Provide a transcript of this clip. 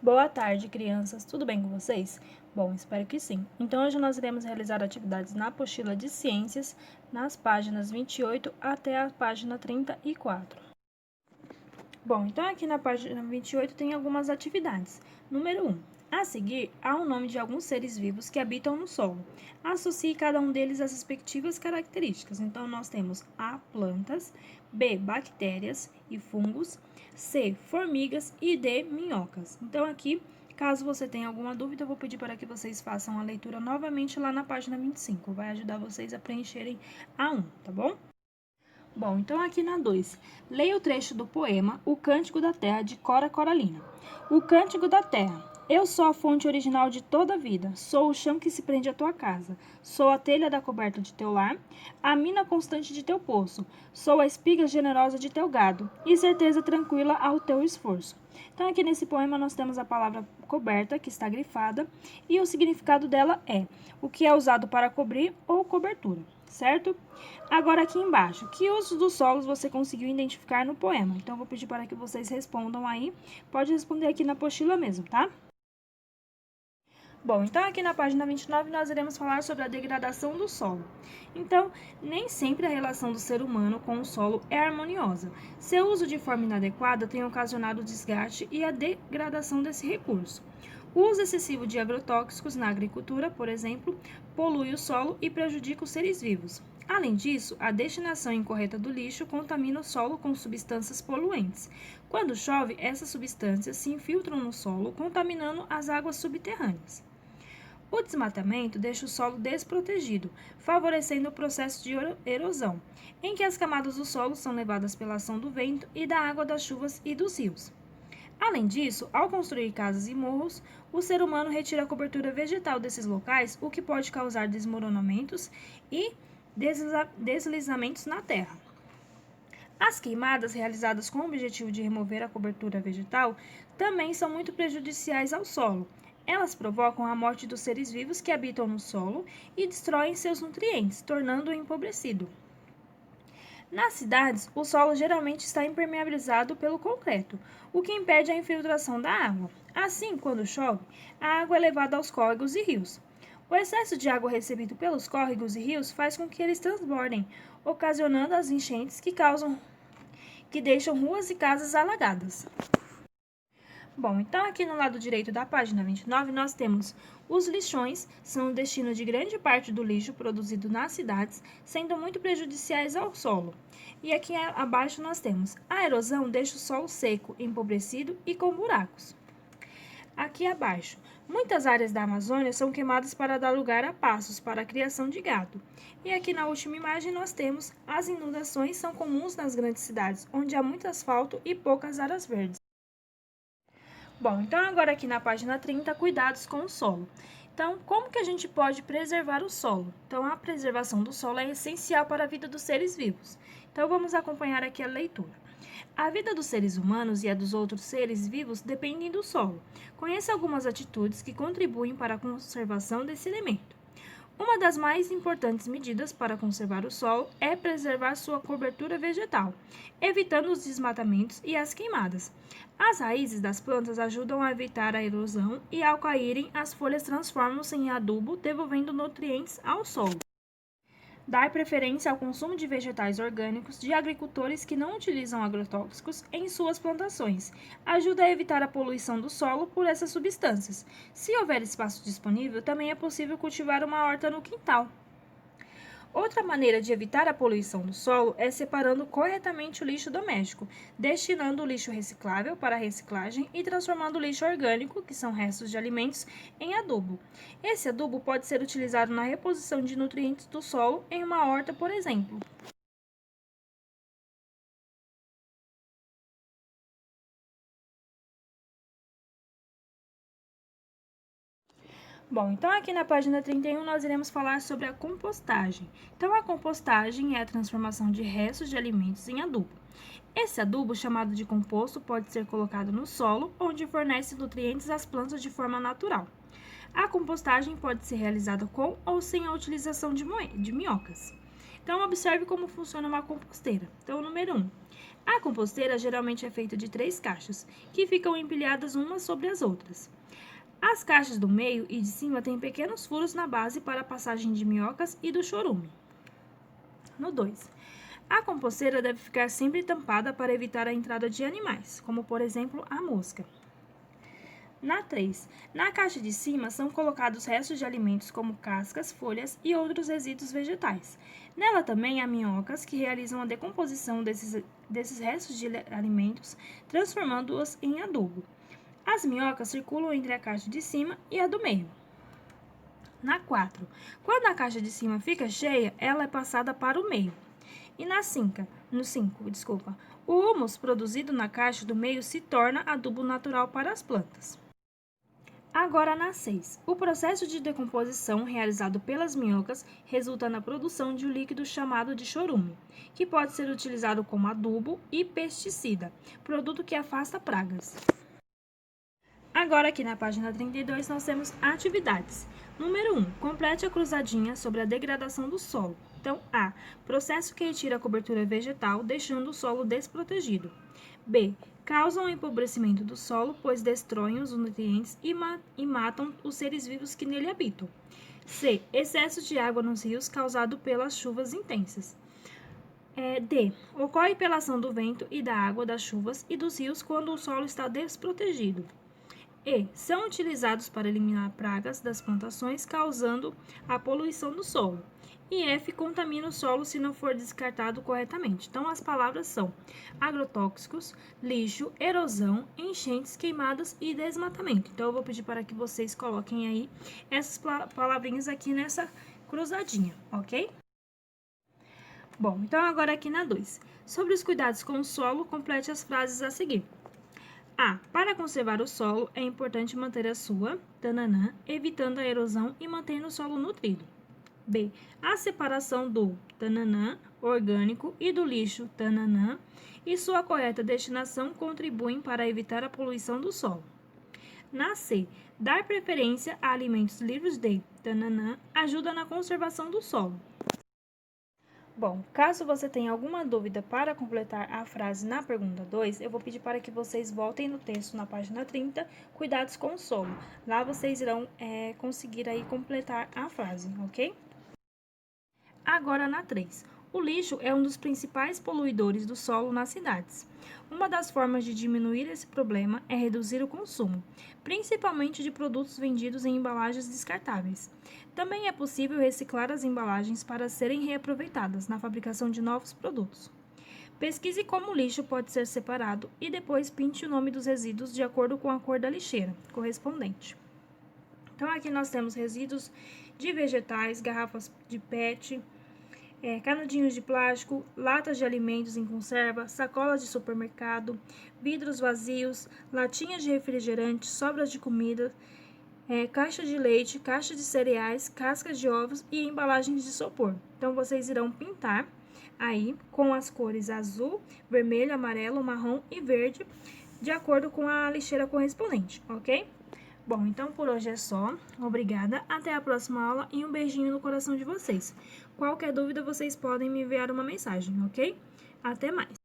Boa tarde, crianças. Tudo bem com vocês? Bom, espero que sim. Então, hoje nós iremos realizar atividades na apostila de ciências, nas páginas 28 até a página 34. Bom, então aqui na página 28 tem algumas atividades. Número 1. A seguir, há o nome de alguns seres vivos que habitam no solo. Associe cada um deles às respectivas características. Então, nós temos A, plantas, B, bactérias e fungos, C, formigas e D, minhocas. Então, aqui, caso você tenha alguma dúvida, eu vou pedir para que vocês façam a leitura novamente lá na página 25. Vai ajudar vocês a preencherem a 1, tá bom? Bom, então aqui na 2, leia o trecho do poema O Cântico da Terra, de Cora Coralina. O Cântico da Terra. Eu sou a fonte original de toda a vida, sou o chão que se prende à tua casa, sou a telha da coberta de teu lar, a mina constante de teu poço, sou a espiga generosa de teu gado e certeza tranquila ao teu esforço. Então aqui nesse poema nós temos a palavra coberta, que está grifada, e o significado dela é o que é usado para cobrir ou cobertura, certo? Agora aqui embaixo, que usos dos solos você conseguiu identificar no poema? Então, eu vou pedir para que vocês respondam aí. Pode responder aqui na apostila mesmo, tá? Bom, então aqui na página 29 nós iremos falar sobre a degradação do solo. Então, nem sempre a relação do ser humano com o solo é harmoniosa. Seu uso de forma inadequada tem ocasionado o desgaste e a degradação desse recurso. O uso excessivo de agrotóxicos na agricultura, por exemplo, polui o solo e prejudica os seres vivos. Além disso, a destinação incorreta do lixo contamina o solo com substâncias poluentes. Quando chove, essas substâncias se infiltram no solo, contaminando as águas subterrâneas. O desmatamento deixa o solo desprotegido, favorecendo o processo de erosão, em que as camadas do solo são levadas pela ação do vento e da água das chuvas e dos rios. Além disso, ao construir casas e morros, o ser humano retira a cobertura vegetal desses locais, o que pode causar desmoronamentos e deslizamentos na terra. As queimadas realizadas com o objetivo de remover a cobertura vegetal também são muito prejudiciais ao solo. Elas provocam a morte dos seres vivos que habitam no solo e destroem seus nutrientes, tornando-o empobrecido. Nas cidades, o solo geralmente está impermeabilizado pelo concreto, o que impede a infiltração da água. Assim, quando chove, a água é levada aos córregos e rios. O excesso de água recebido pelos córregos e rios faz com que eles transbordem, ocasionando as enchentes que deixam ruas e casas alagadas. Bom, então aqui no lado direito da página 29 nós temos os lixões, são o destino de grande parte do lixo produzido nas cidades, sendo muito prejudiciais ao solo. E aqui abaixo nós temos a erosão deixa o solo seco, empobrecido e com buracos. Aqui abaixo, muitas áreas da Amazônia são queimadas para dar lugar a pastos para a criação de gado. E aqui na última imagem nós temos as inundações são comuns nas grandes cidades, onde há muito asfalto e poucas áreas verdes. Bom, então agora aqui na página 30, cuidados com o solo. Então, como que a gente pode preservar o solo? Então, a preservação do solo é essencial para a vida dos seres vivos. Então, vamos acompanhar aqui a leitura. A vida dos seres humanos e a dos outros seres vivos dependem do solo. Conheça algumas atitudes que contribuem para a conservação desse elemento. Uma das mais importantes medidas para conservar o solo é preservar sua cobertura vegetal, evitando os desmatamentos e as queimadas. As raízes das plantas ajudam a evitar a erosão e, ao caírem, as folhas transformam-se em adubo, devolvendo nutrientes ao solo. Dar preferência ao consumo de vegetais orgânicos de agricultores que não utilizam agrotóxicos em suas plantações ajuda a evitar a poluição do solo por essas substâncias. Se houver espaço disponível, também é possível cultivar uma horta no quintal. Outra maneira de evitar a poluição do solo é separando corretamente o lixo doméstico, destinando o lixo reciclável para a reciclagem e transformando o lixo orgânico, que são restos de alimentos, em adubo. Esse adubo pode ser utilizado na reposição de nutrientes do solo em uma horta, por exemplo. Bom, então aqui na página 31 nós iremos falar sobre a compostagem. Então, a compostagem é a transformação de restos de alimentos em adubo. Esse adubo, chamado de composto, pode ser colocado no solo, onde fornece nutrientes às plantas de forma natural. A compostagem pode ser realizada com ou sem a utilização de minhocas. Então, observe como funciona uma composteira. Então, número 1. A composteira geralmente é feita de 3 caixas, que ficam empilhadas umas sobre as outras. As caixas do meio e de cima têm pequenos furos na base para a passagem de minhocas e do chorume. No 2. A composteira deve ficar sempre tampada para evitar a entrada de animais, como por exemplo a mosca. Na 3. Na caixa de cima são colocados restos de alimentos como cascas, folhas e outros resíduos vegetais. Nela também há minhocas que realizam a decomposição desses restos de alimentos, transformando-os em adubo. As minhocas circulam entre a caixa de cima e a do meio. Na 4. Quando a caixa de cima fica cheia, ela é passada para o meio. E no 5, o humus produzido na caixa do meio se torna adubo natural para as plantas. Agora na 6. O processo de decomposição realizado pelas minhocas resulta na produção de um líquido chamado de chorume, que pode ser utilizado como adubo e pesticida, produto que afasta pragas. Agora aqui na página 32 nós temos atividades. Número 1. Complete a cruzadinha sobre a degradação do solo. Então, A. Processo que retira a cobertura vegetal, deixando o solo desprotegido. B. Causam o empobrecimento do solo, pois destroem os nutrientes e matam os seres vivos que nele habitam. C. Excesso de água nos rios causado pelas chuvas intensas. D. Ocorre pela ação do vento e da água das chuvas e dos rios quando o solo está desprotegido. E. São utilizados para eliminar pragas das plantações, causando a poluição do solo. E F. Contamina o solo se não for descartado corretamente. Então, as palavras são agrotóxicos, lixo, erosão, enchentes, queimadas e desmatamento. Então, eu vou pedir para que vocês coloquem aí essas palavrinhas aqui nessa cruzadinha, ok? Bom, então agora aqui na 2. Sobre os cuidados com o solo, complete as frases a seguir. A. Para conservar o solo, é importante manter a sua, tananã, evitando a erosão e mantendo o solo nutrido. B. A separação do, tananã, orgânico e do lixo, tananã, e sua correta destinação contribuem para evitar a poluição do solo. Na C. Dar preferência a alimentos livres de, tananã, ajuda na conservação do solo. Bom, caso você tenha alguma dúvida para completar a frase na pergunta 2, eu vou pedir para que vocês voltem no texto na página 30, cuidados com o solo. Lá vocês irão conseguir aí completar a frase, ok? Agora na 3. O lixo é um dos principais poluidores do solo nas cidades. Uma das formas de diminuir esse problema é reduzir o consumo, principalmente de produtos vendidos em embalagens descartáveis. Também é possível reciclar as embalagens para serem reaproveitadas na fabricação de novos produtos. Pesquise como o lixo pode ser separado e depois pinte o nome dos resíduos de acordo com a cor da lixeira correspondente. Então, aqui nós temos resíduos de vegetais, garrafas de PET, canudinhos de plástico, latas de alimentos em conserva, sacolas de supermercado, vidros vazios, latinhas de refrigerante, sobras de comida, caixa de leite, caixa de cereais, cascas de ovos e embalagens de isopor. Então, vocês irão pintar aí com as cores azul, vermelho, amarelo, marrom e verde, de acordo com a lixeira correspondente, ok? Bom, então por hoje é só. Obrigada, até a próxima aula e um beijinho no coração de vocês. Qualquer dúvida, vocês podem me enviar uma mensagem, ok? Até mais!